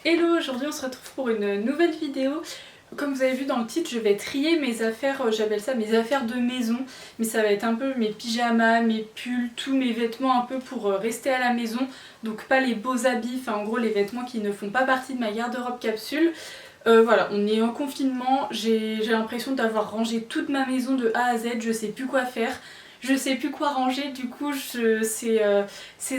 Hello, aujourd'hui on se retrouve pour une nouvelle vidéo. Comme vous avez vu dans le titre, je vais trier mes affaires, j'appelle ça mes affaires de maison. Mais ça va être un peu mes pyjamas, mes pulls, tous mes vêtements un peu pour rester à la maison. Donc pas les beaux habits, enfin en gros les vêtements qui ne font pas partie de ma garde-robe capsule. Voilà, on est en confinement, j'ai l'impression d'avoir rangé toute ma maison de A à Z, je sais plus quoi faire. Je sais plus quoi ranger, du coup ces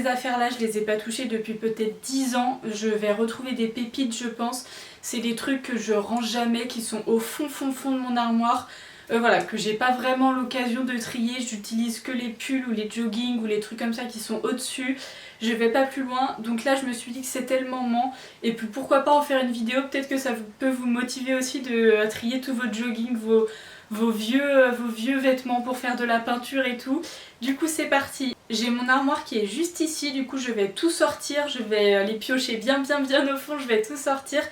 affaires-là je les ai pas touchées depuis peut-être 10 ans. Je vais retrouver des pépites je pense. C'est des trucs que je range jamais, qui sont au fond de mon armoire. Voilà, que j'ai pas vraiment l'occasion de trier, j'utilise que les pulls ou les joggings ou les trucs comme ça qui sont au-dessus. Je vais pas plus loin, donc là je me suis dit que c'était le moment. Et puis pourquoi pas en faire une vidéo, peut-être que ça peut vous motiver aussi à trier tous vos joggings, vos vieux vêtements pour faire de la peinture et tout. Du coup c'est parti. J'ai mon armoire qui est juste ici, du coup je vais tout sortir, je vais les piocher bien au fond, je vais tout sortir.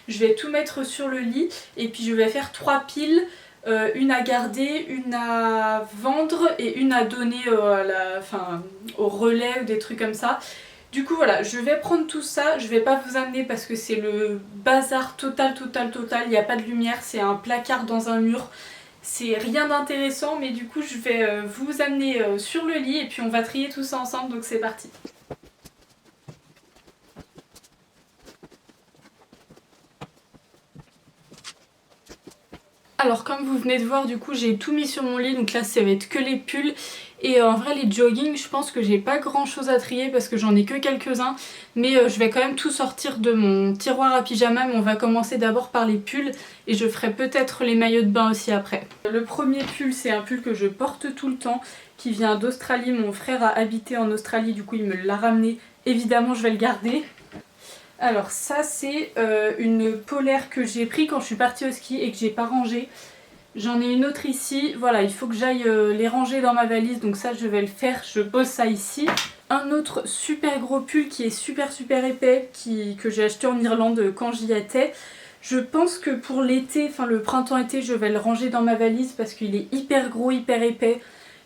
Je vais tout mettre sur le lit et puis je vais faire 3 piles. Une à garder, une à vendre et une à donner au relais ou des trucs comme ça. Du coup voilà, je vais prendre tout ça, je vais pas vous amener parce que c'est le bazar total, il n'y a pas de lumière, c'est un placard dans un mur. C'est rien d'intéressant mais du coup je vais vous amener sur le lit et puis on va trier tout ça ensemble, donc c'est parti. Alors comme vous venez de voir, du coup j'ai tout mis sur mon lit, donc là ça va être que les pulls. Et en vrai les joggings, je pense que j'ai pas grand chose à trier parce que j'en ai que quelques-uns. Mais je vais quand même tout sortir de mon tiroir à pyjama, mais on va commencer d'abord par les pulls. Et je ferai peut-être les maillots de bain aussi après. Le premier pull, c'est un pull que je porte tout le temps, qui vient d'Australie. Mon frère a habité en Australie, du coup il me l'a ramené. Évidemment je vais le garder. Alors ça c'est une polaire que j'ai pris quand je suis partie au ski et que j'ai pas rangée. J'en ai une autre ici, voilà, il faut que j'aille les ranger dans ma valise, donc ça je vais le faire, je pose ça ici. Un autre super gros pull qui est super épais, que j'ai acheté en Irlande quand j'y étais. Je pense que pour l'été, enfin le printemps-été, je vais le ranger dans ma valise parce qu'il est hyper gros, hyper épais.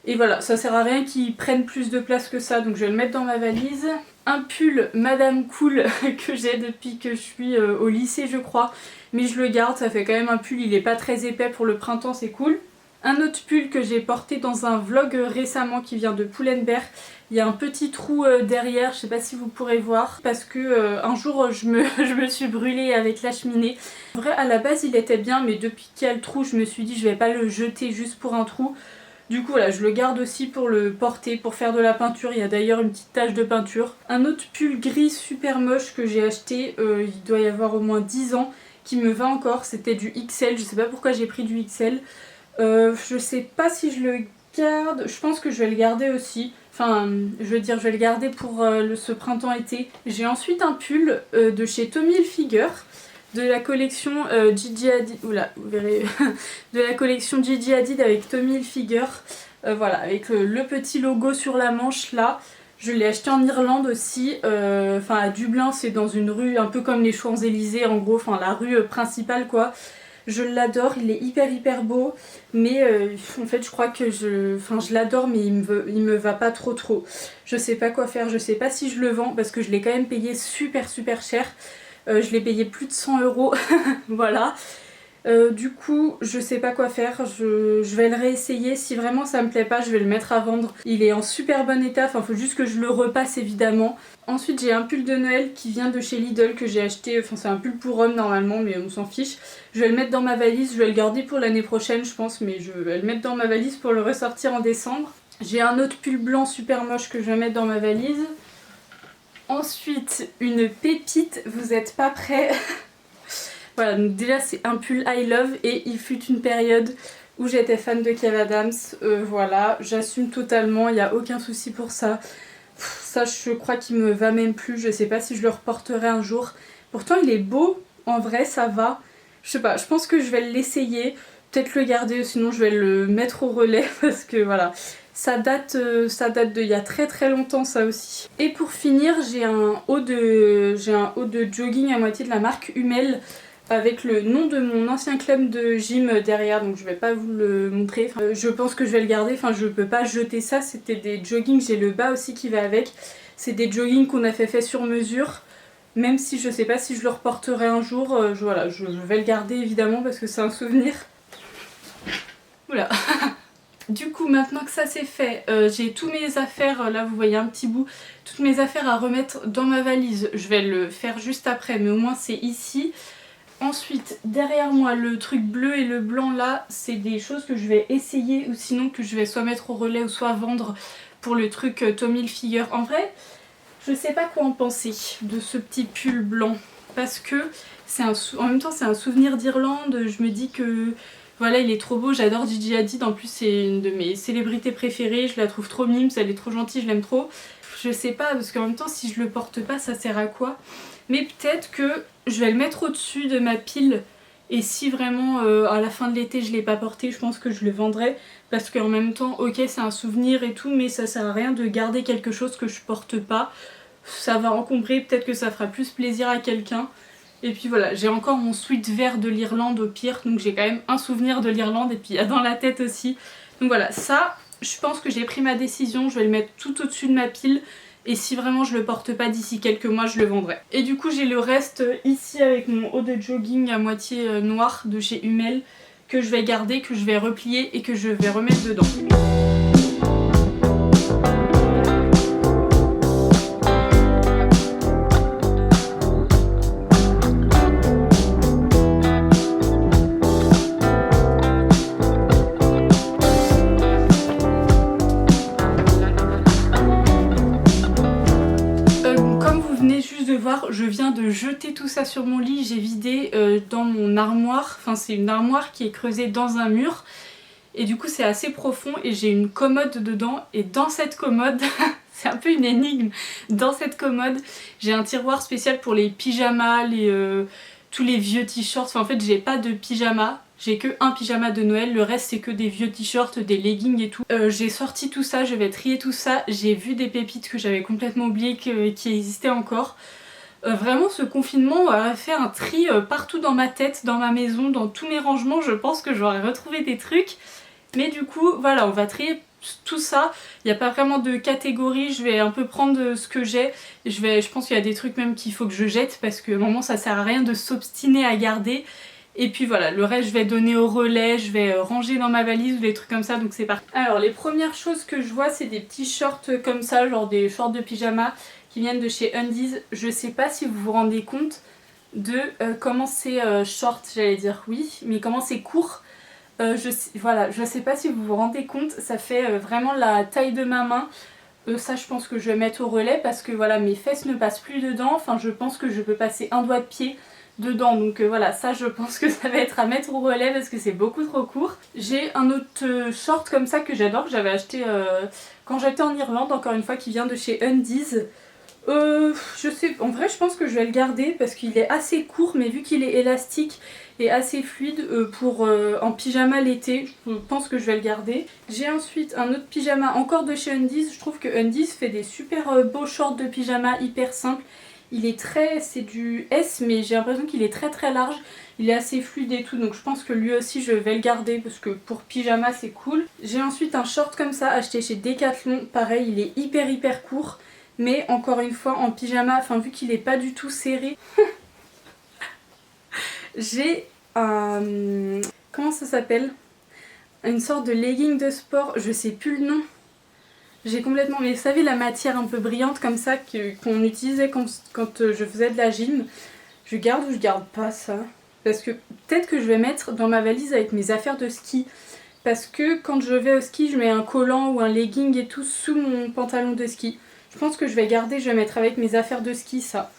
Et voilà, ça sert à rien qu'il prenne plus de place que ça, donc je vais le mettre dans ma valise. Un pull Madame Cool que j'ai depuis que je suis au lycée je crois, mais je le garde, ça fait quand même un pull, il est pas très épais pour le printemps, c'est cool. Un autre pull que j'ai porté dans un vlog récemment qui vient de Pull&Bear. Il y a un petit trou derrière, je sais pas si vous pourrez voir, parce que un jour je me suis brûlée avec la cheminée. En vrai à la base il était bien, mais depuis qu'il y a le trou je me suis dit je vais pas le jeter juste pour un trou. Du coup voilà, je le garde aussi pour le porter, pour faire de la peinture. Il y a d'ailleurs une petite tache de peinture. Un autre pull gris super moche que j'ai acheté, il doit y avoir au moins 10 ans, qui me va encore. C'était du XL, je sais pas pourquoi j'ai pris du XL. Je sais pas si je le garde, je pense que je vais le garder aussi. Enfin, je veux dire, je vais le garder pour ce printemps-été. J'ai ensuite un pull de chez Tommy Hilfiger, de la collection Gigi Hadid, oula, vous verrez, de la collection Gigi Hadid avec Tommy Hilfiger, voilà, avec le petit logo sur la manche là. Je l'ai acheté en Irlande aussi, enfin à Dublin, c'est dans une rue un peu comme les Champs-Élysées en gros, enfin la rue principale quoi. Je l'adore, il est hyper beau, mais en fait je crois que je l'adore mais il me va pas trop. Je sais pas quoi faire, je sais pas si je le vends parce que je l'ai quand même payé super cher. Je l'ai payé plus de 100 €, voilà. Du coup, je sais pas quoi faire, je vais le réessayer. Si vraiment ça me plaît pas, je vais le mettre à vendre. Il est en super bon état, enfin faut juste que je le repasse évidemment. Ensuite j'ai un pull de Noël qui vient de chez Lidl que j'ai acheté, enfin c'est un pull pour homme normalement mais on s'en fiche. Je vais le mettre dans ma valise, je vais le garder pour l'année prochaine je pense, mais je vais le mettre dans ma valise pour le ressortir en décembre. J'ai un autre pull blanc super moche que je vais mettre dans ma valise. Ensuite, une pépite, vous êtes pas prêts. Voilà, donc déjà c'est un pull I love et il fut une période où j'étais fan de Kev Adams. Voilà, j'assume totalement, il n'y a aucun souci pour ça. Ça je crois qu'il me va même plus, je sais pas si je le reporterai un jour. Pourtant il est beau, en vrai ça va. Je sais pas, je pense que je vais l'essayer, peut-être le garder, sinon je vais le mettre au relais parce que voilà. Ça date de il y a très longtemps ça aussi. Et pour finir, j'ai un haut de jogging à moitié de la marque Hummel avec le nom de mon ancien club de gym derrière, donc je vais pas vous le montrer. Enfin, je pense que je vais le garder, enfin je peux pas jeter ça, c'était des joggings, j'ai le bas aussi qui va avec. C'est des joggings qu'on a fait sur mesure. Même si je sais pas si je le reporterai un jour, voilà, je vais le garder évidemment parce que c'est un souvenir. Oula. Du coup, maintenant que ça c'est fait, j'ai tous mes affaires, là vous voyez un petit bout, toutes mes affaires à remettre dans ma valise. Je vais le faire juste après, mais au moins c'est ici. Ensuite, derrière moi, le truc bleu et le blanc là, c'est des choses que je vais essayer ou sinon que je vais soit mettre au relais ou soit vendre pour le truc Tommy Hilfiger. En vrai, je sais pas quoi en penser de ce petit pull blanc parce que en même temps c'est un souvenir d'Irlande. Je me dis que voilà, il est trop beau, j'adore Gigi Hadid, en plus c'est une de mes célébrités préférées, je la trouve trop mimes, elle est trop gentille, je l'aime trop. Je sais pas, parce qu'en même temps si je le porte pas ça sert à quoi? Mais peut-être que je vais le mettre au-dessus de ma pile et si vraiment à la fin de l'été je l'ai pas porté, je pense que je le vendrai parce qu'en même temps ok c'est un souvenir et tout mais ça sert à rien de garder quelque chose que je porte pas. Ça va encombrer, peut-être que ça fera plus plaisir à quelqu'un. Et puis voilà, j'ai encore mon sweat vert de l'Irlande au pire, donc j'ai quand même un souvenir de l'Irlande et puis il y a dans la tête aussi. Donc voilà, ça, je pense que j'ai pris ma décision, je vais le mettre tout au-dessus de ma pile et si vraiment je le porte pas d'ici quelques mois, je le vendrai. Et du coup, j'ai le reste ici avec mon haut de jogging à moitié noir de chez Hummel que je vais garder, que je vais replier et que je vais remettre dedans. Je viens de jeter tout ça sur mon lit, j'ai vidé dans mon armoire, enfin c'est une armoire qui est creusée dans un mur et du coup c'est assez profond et j'ai une commode dedans et dans cette commode, c'est un peu une énigme, dans cette commode j'ai un tiroir spécial pour les pyjamas, tous les vieux t-shirts, enfin en fait j'ai pas de pyjama. J'ai que un pyjama de Noël, le reste c'est que des vieux t-shirts, des leggings et tout. J'ai sorti tout ça, je vais trier tout ça, j'ai vu des pépites que j'avais complètement oubliées qui existaient encore. Vraiment ce confinement a fait un tri partout dans ma tête, dans ma maison, dans tous mes rangements, je pense que j'aurais retrouvé des trucs. Mais du coup voilà, on va trier tout ça, il n'y a pas vraiment de catégorie, je vais un peu prendre ce que j'ai. Je pense qu'il y a des trucs même qu'il faut que je jette parce que à un moment ça sert à rien de s'obstiner à garder. Et puis voilà, le reste je vais donner au relais, je vais ranger dans ma valise ou des trucs comme ça, donc c'est parti. Alors les premières choses que je vois c'est des petits shorts comme ça, genre des shorts de pyjama qui viennent de chez Undies. Je sais pas si vous vous rendez compte de comment c'est short, j'allais dire oui, mais comment c'est court. Voilà, je sais pas si vous vous rendez compte, ça fait vraiment la taille de ma main. Ça je pense que je vais mettre au relais parce que voilà, mes fesses ne passent plus dedans, enfin je pense que je peux passer un doigt de pied dedans, donc voilà, ça je pense que ça va être à mettre au relais parce que c'est beaucoup trop court. J'ai un autre short comme ça que j'adore, que j'avais acheté quand j'étais en Irlande, encore une fois, qui vient de chez Undies. Je sais, en vrai je pense que je vais le garder parce qu'il est assez court mais vu qu'il est élastique et assez fluide pour en pyjama l'été, je pense que je vais le garder. J'ai ensuite un autre pyjama encore de chez Undies, je trouve que Undies fait des super beaux shorts de pyjama hyper simples. Il est c'est du S mais j'ai l'impression qu'il est très large, il est assez fluide et tout donc je pense que lui aussi je vais le garder parce que pour pyjama c'est cool. J'ai ensuite un short comme ça acheté chez Decathlon, pareil il est hyper court. Mais encore une fois en pyjama, enfin vu qu'il est pas du tout serré. J'ai un... comment ça s'appelle? Une sorte de legging de sport, je sais plus le nom. J'ai complètement... mais vous savez la matière un peu brillante comme ça qu'on utilisait quand je faisais de la gym. Je garde ou je garde pas ça? Parce que peut-être que je vais mettre dans ma valise avec mes affaires de ski. Parce que quand je vais au ski, je mets un collant ou un legging et tout sous mon pantalon de ski. Je pense que je vais garder, je vais mettre avec mes affaires de ski ça.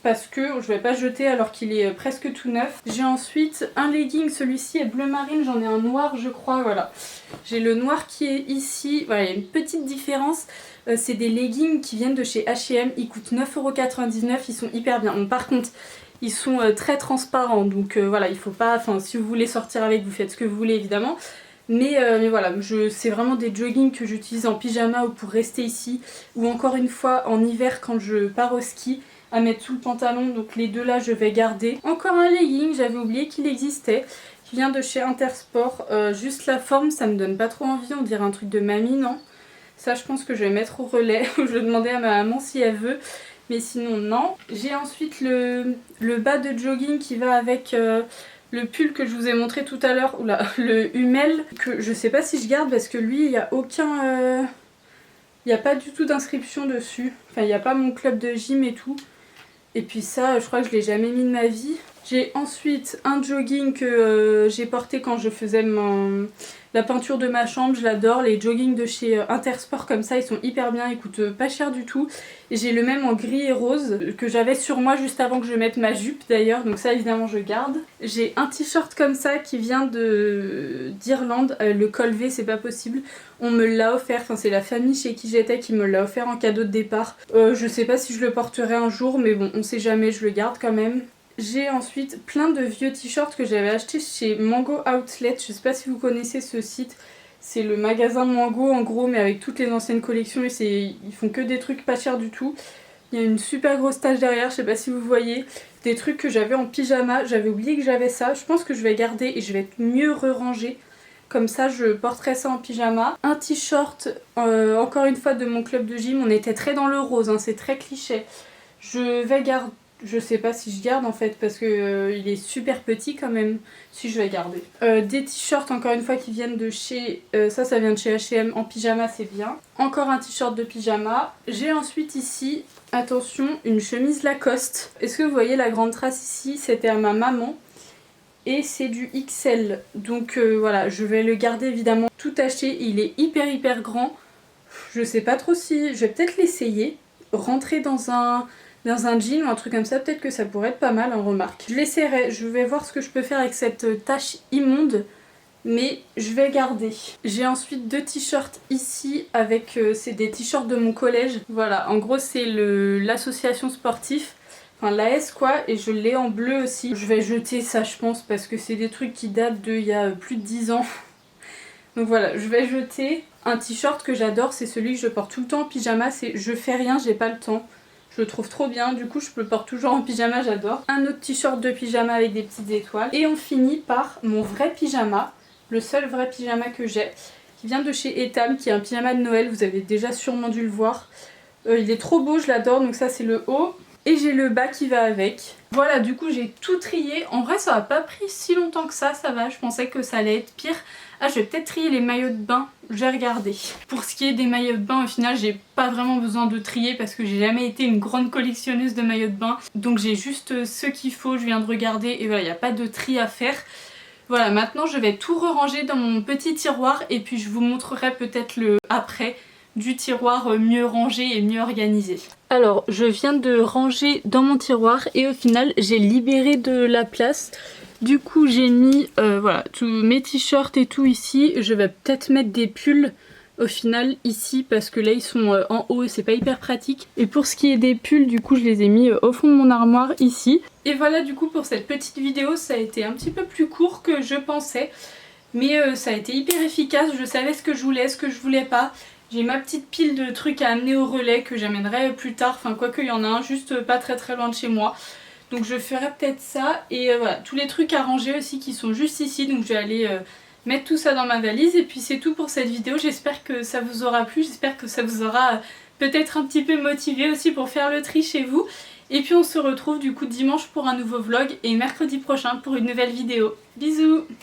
Parce que je vais pas jeter alors qu'il est presque tout neuf. J'ai ensuite un legging, celui-ci est bleu marine, j'en ai un noir je crois, voilà. J'ai le noir qui est ici, voilà il y a une petite différence. C'est des leggings qui viennent de chez H&M, ils coûtent 9,99 €, ils sont hyper bien. Bon, par contre, ils sont très transparents, donc voilà, il faut pas, enfin si vous voulez sortir avec, vous faites ce que vous voulez évidemment. Mais voilà, c'est vraiment des joggings que j'utilise en pyjama ou pour rester ici. Ou encore une fois en hiver quand je pars au ski à mettre sous le pantalon. Donc les deux là je vais garder. Encore un legging, j'avais oublié qu'il existait. Qui vient de chez Intersport. Juste la forme ça me donne pas trop envie, on dirait un truc de mamie, non? Ça je pense que je vais mettre au relais. Je vais demander à ma maman si elle veut. Mais sinon non. J'ai ensuite le bas de jogging qui va avec le pull que je vous ai montré tout à l'heure. Oula, le Hummel. Que je sais pas si je garde parce que lui il n'y a aucun... il n'y a pas du tout d'inscription dessus. Enfin il n'y a pas mon club de gym et tout. Et puis ça je crois que je l'ai jamais mis de ma vie. J'ai ensuite un jogging que j'ai porté quand je faisais la peinture de ma chambre. Je l'adore, les joggings de chez Intersport comme ça, ils sont hyper bien, ils coûtent pas cher du tout. Et j'ai le même en gris et rose que j'avais sur moi juste avant que je mette ma jupe d'ailleurs, donc ça évidemment je garde. J'ai un t-shirt comme ça qui vient d'Irlande, le col V c'est pas possible. On me l'a offert, enfin c'est la famille chez qui j'étais qui me l'a offert en cadeau de départ. Je sais pas si je le porterai un jour mais bon on sait jamais, je le garde quand même. J'ai ensuite plein de vieux t-shirts que j'avais achetés chez Mango Outlet. Je sais pas si vous connaissez ce site. C'est le magasin Mango en gros mais avec toutes les anciennes collections et ils font que des trucs pas chers du tout. Il y a une super grosse tache derrière, je sais pas si vous voyez. Des trucs que j'avais en pyjama, j'avais oublié que j'avais ça. Je pense que je vais garder et je vais mieux re-ranger. Comme ça je porterai ça en pyjama. Un t-shirt encore une fois de mon club de gym. On était très dans le rose, hein, c'est très cliché. Je vais garder. Je sais pas si je garde en fait parce que il est super petit quand même. Si je vais garder. Des t-shirts encore une fois qui viennent de chez... ça vient de chez H&M en pyjama, c'est bien. Encore un t-shirt de pyjama. J'ai ensuite ici, attention, une chemise Lacoste. Est-ce que vous voyez la grande trace ici? C'était à ma maman. Et c'est du XL. Donc voilà, je vais le garder évidemment tout acheté. Il est hyper grand. Je sais pas trop si... Je vais peut-être l'essayer. Rentrer dans un jean ou un truc comme ça, peut-être que ça pourrait être pas mal, en remarque. Je l'essaierai, je vais voir ce que je peux faire avec cette tache immonde, mais je vais garder. J'ai ensuite deux t-shirts ici, avec c'est des t-shirts de mon collège. Voilà, en gros c'est l'association sportive, enfin l'AS quoi, et je l'ai en bleu aussi. Je vais jeter ça je pense, parce que c'est des trucs qui datent d'il y a plus de 10 ans. Donc voilà, je vais jeter. Un t-shirt que j'adore, c'est celui que je porte tout le temps en pyjama, c'est je fais rien, j'ai pas le temps. Je le trouve trop bien, du coup je le porte toujours en pyjama, j'adore. Un autre t-shirt de pyjama avec des petites étoiles. Et on finit par mon vrai pyjama, le seul vrai pyjama que j'ai, qui vient de chez Etam, qui est un pyjama de Noël, vous avez déjà sûrement dû le voir. Il est trop beau, je l'adore, donc ça c'est le haut. Et j'ai le bas qui va avec. Voilà, du coup j'ai tout trié. En vrai ça n'a pas pris si longtemps que ça va. Je pensais que ça allait être pire. Ah, je vais peut-être trier les maillots de bain, j'ai regardé. Pour ce qui est des maillots de bain, au final j'ai pas vraiment besoin de trier parce que j'ai jamais été une grande collectionneuse de maillots de bain. Donc j'ai juste ce qu'il faut, je viens de regarder et voilà, il n'y a pas de tri à faire. Voilà, maintenant je vais tout ranger dans mon petit tiroir et puis je vous montrerai peut-être le après du tiroir mieux rangé et mieux organisé. Alors je viens de ranger dans mon tiroir et au final j'ai libéré de la place. Du coup j'ai mis voilà, tous mes t-shirts et tout ici. Je vais peut-être mettre des pulls au final ici parce que là ils sont en haut et c'est pas hyper pratique. Et pour ce qui est des pulls, du coup je les ai mis au fond de mon armoire ici. Et voilà, du coup pour cette petite vidéo ça a été un petit peu plus court que je pensais. Mais ça a été hyper efficace, je savais ce que je voulais, ce que je voulais pas. J'ai ma petite pile de trucs à amener au relais que j'amènerai plus tard. Enfin quoique il y en a un juste pas très loin de chez moi. Donc je ferai peut-être ça. Et voilà, tous les trucs à ranger aussi qui sont juste ici. Donc je vais aller mettre tout ça dans ma valise. Et puis c'est tout pour cette vidéo. J'espère que ça vous aura plu. J'espère que ça vous aura peut-être un petit peu motivé aussi pour faire le tri chez vous. Et puis on se retrouve du coup dimanche pour un nouveau vlog. Et mercredi prochain pour une nouvelle vidéo. Bisous!